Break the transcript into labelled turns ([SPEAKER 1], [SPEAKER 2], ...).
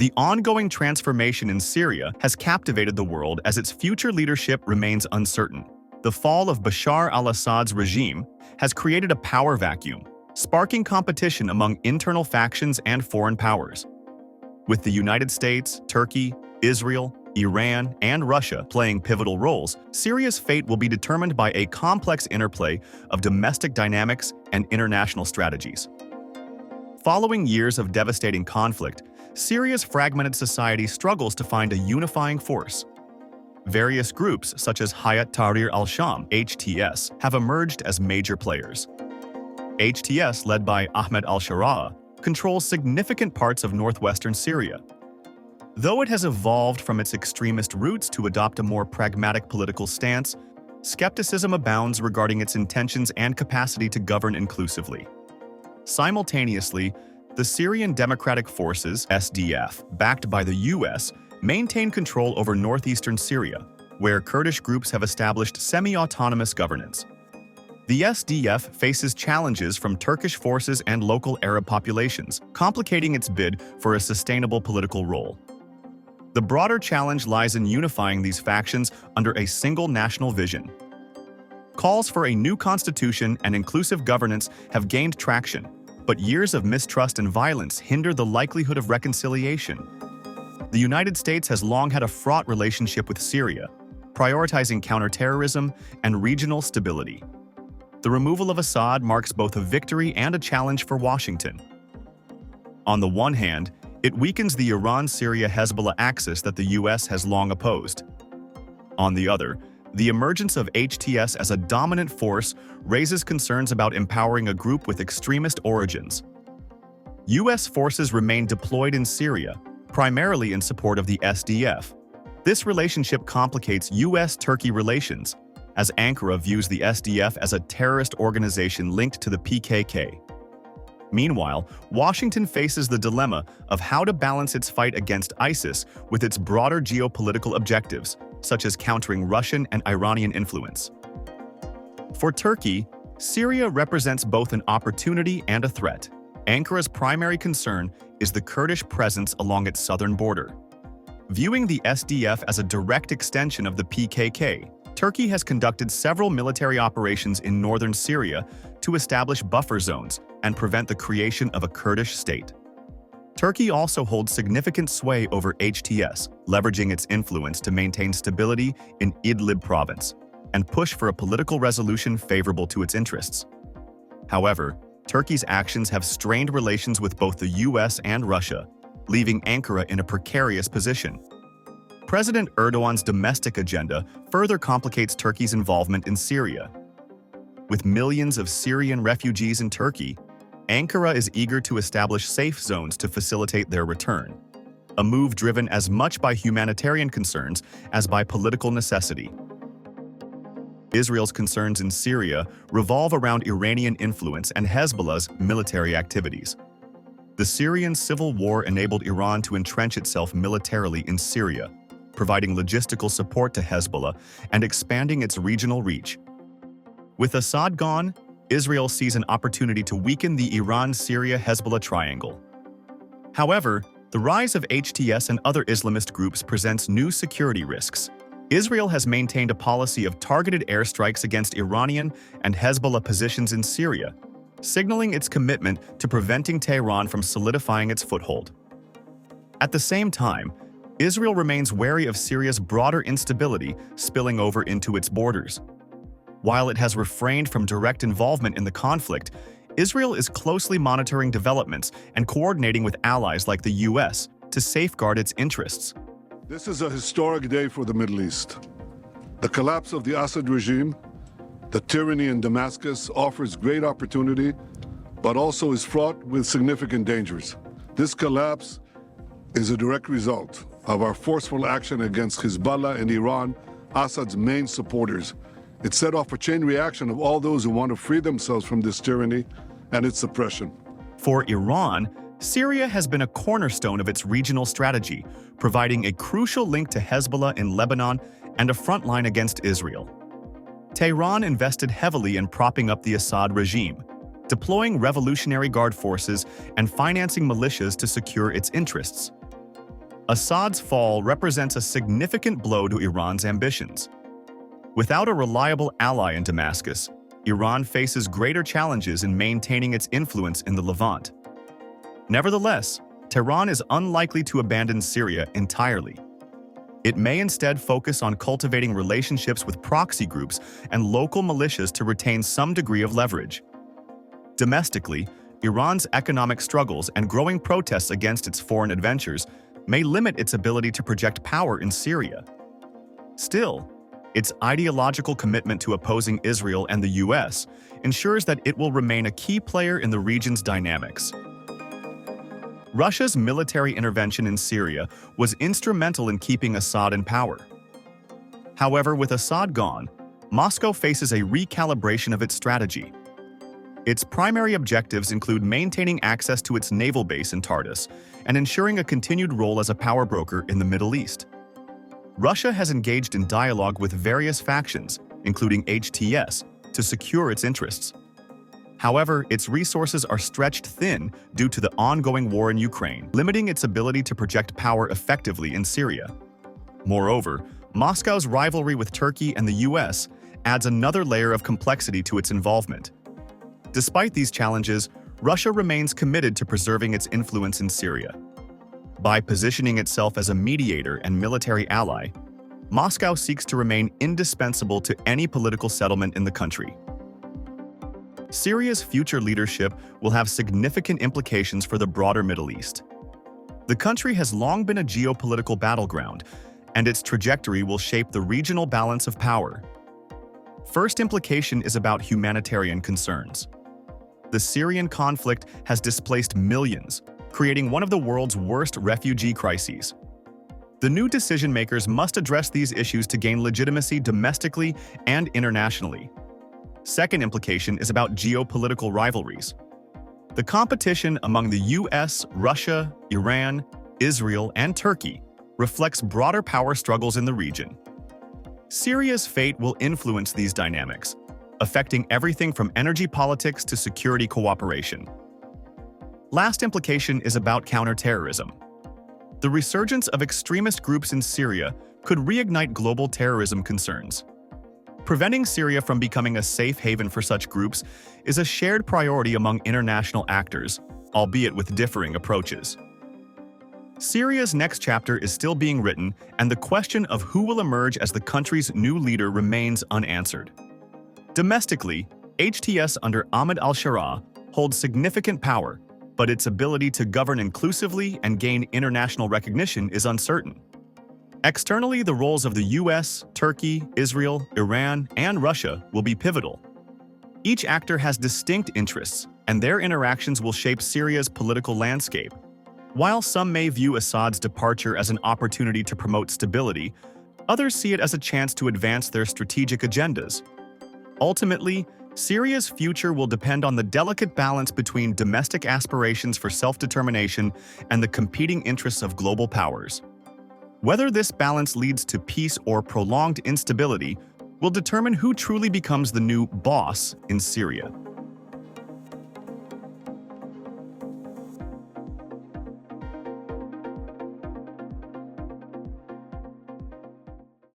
[SPEAKER 1] The ongoing transformation in Syria has captivated the world as its future leadership remains uncertain. The fall of Bashar al-Assad's regime has created a power vacuum, sparking competition among internal factions and foreign powers. With the United States, Turkey, Israel, Iran, and Russia playing pivotal roles, Syria's fate will be determined by a complex interplay of domestic dynamics and international strategies. Following years of devastating conflict, Syria's fragmented society struggles to find a unifying force. Various groups, such as Hayat Tahrir al-Sham (HTS), have emerged as major players. HTS, led by Ahmed al-Sharaa, controls significant parts of northwestern Syria. Though it has evolved from its extremist roots to adopt a more pragmatic political stance, skepticism abounds regarding its intentions and capacity to govern inclusively. Simultaneously, the Syrian Democratic Forces (SDF), backed by the US, maintain control over northeastern Syria, where Kurdish groups have established semi-autonomous governance. The SDF faces challenges from Turkish forces and local Arab populations, complicating its bid for a sustainable political role. The broader challenge lies in unifying these factions under a single national vision. Calls for a new constitution and inclusive governance have gained traction, but years of mistrust and violence hinder the likelihood of reconciliation. The United States has long had a fraught relationship with Syria, prioritizing counterterrorism and regional stability. The removal of Assad marks both a victory and a challenge for Washington. On the one hand, it weakens the Iran-Syria-Hezbollah axis that the US has long opposed. On the other, the emergence of HTS as a dominant force raises concerns about empowering a group with extremist origins. US forces remain deployed in Syria, primarily in support of the SDF. This relationship complicates US-Turkey relations, as Ankara views the SDF as a terrorist organization linked to the PKK. Meanwhile, Washington faces the dilemma of how to balance its fight against ISIS with its broader geopolitical objectives, such as countering Russian and Iranian influence. For Turkey, Syria represents both an opportunity and a threat. Ankara's primary concern is the Kurdish presence along its southern border. Viewing the SDF as a direct extension of the PKK, Turkey has conducted several military operations in northern Syria to establish buffer zones and prevent the creation of a Kurdish state. Turkey also holds significant sway over HTS, leveraging its influence to maintain stability in Idlib province and push for a political resolution favorable to its interests. However, Turkey's actions have strained relations with both the US and Russia, leaving Ankara in a precarious position. President Erdogan's domestic agenda further complicates Turkey's involvement in Syria. With millions of Syrian refugees in Turkey, Ankara is eager to establish safe zones to facilitate their return, a move driven as much by humanitarian concerns as by political necessity. Israel's concerns in Syria revolve around Iranian influence and Hezbollah's military activities. The Syrian civil war enabled Iran to entrench itself militarily in Syria, providing logistical support to Hezbollah and expanding its regional reach. With Assad gone, Israel sees an opportunity to weaken the Iran-Syria-Hezbollah triangle. However, the rise of HTS and other Islamist groups presents new security risks. Israel has maintained a policy of targeted airstrikes against Iranian and Hezbollah positions in Syria, signaling its commitment to preventing Tehran from solidifying its foothold. At the same time, Israel remains wary of Syria's broader instability spilling over into its borders. While it has refrained from direct involvement in the conflict, Israel is closely monitoring developments and coordinating with allies like the US to safeguard its interests.
[SPEAKER 2] This is a historic day for the Middle East. The collapse of the Assad regime, the tyranny in Damascus, offers great opportunity, but also is fraught with significant dangers. This collapse is a direct result of our forceful action against Hezbollah and Iran, Assad's main supporters. It set off a chain reaction of all those who want to free themselves from this tyranny and its oppression.
[SPEAKER 1] For Iran, Syria has been a cornerstone of its regional strategy, providing a crucial link to Hezbollah in Lebanon and a front line against Israel. Tehran invested heavily in propping up the Assad regime, deploying Revolutionary Guard forces and financing militias to secure its interests. Assad's fall represents a significant blow to Iran's ambitions. Without a reliable ally in Damascus, Iran faces greater challenges in maintaining its influence in the Levant. Nevertheless, Tehran is unlikely to abandon Syria entirely. It may instead focus on cultivating relationships with proxy groups and local militias to retain some degree of leverage. Domestically, Iran's economic struggles and growing protests against its foreign adventures may limit its ability to project power in Syria. Still, its ideological commitment to opposing Israel and the US ensures that it will remain a key player in the region's dynamics. Russia's military intervention in Syria was instrumental in keeping Assad in power. However, with Assad gone, Moscow faces a recalibration of its strategy. Its primary objectives include maintaining access to its naval base in Tartus and ensuring a continued role as a power broker in the Middle East. Russia has engaged in dialogue with various factions, including HTS, to secure its interests. However, its resources are stretched thin due to the ongoing war in Ukraine, limiting its ability to project power effectively in Syria. Moreover, Moscow's rivalry with Turkey and the US adds another layer of complexity to its involvement. Despite these challenges, Russia remains committed to preserving its influence in Syria. By positioning itself as a mediator and military ally, Moscow seeks to remain indispensable to any political settlement in the country. Syria's future leadership will have significant implications for the broader Middle East. The country has long been a geopolitical battleground, and its trajectory will shape the regional balance of power. First implication is about humanitarian concerns. The Syrian conflict has displaced millions, creating one of the world's worst refugee crises. The new decision-makers must address these issues to gain legitimacy domestically and internationally. Second implication is about geopolitical rivalries. The competition among the US, Russia, Iran, Israel, and Turkey reflects broader power struggles in the region. Syria's fate will influence these dynamics, affecting everything from energy politics to security cooperation. Last implication is about counterterrorism. The resurgence of extremist groups in Syria could reignite global terrorism concerns. Preventing Syria from becoming a safe haven for such groups is a shared priority among international actors, albeit with differing approaches. Syria's next chapter is still being written, and the question of who will emerge as the country's new leader remains unanswered. Domestically, HTS under Ahmed al-Sharaa holds significant power, but its ability to govern inclusively and gain international recognition is uncertain. Externally, the roles of the US, Turkey, Israel, Iran, and Russia will be pivotal. Each actor has distinct interests, and their interactions will shape Syria's political landscape. While some may view Assad's departure as an opportunity to promote stability, others see it as a chance to advance their strategic agendas. Ultimately, Syria's future will depend on the delicate balance between domestic aspirations for self-determination and the competing interests of global powers. Whether this balance leads to peace or prolonged instability will determine who truly becomes the new boss in Syria.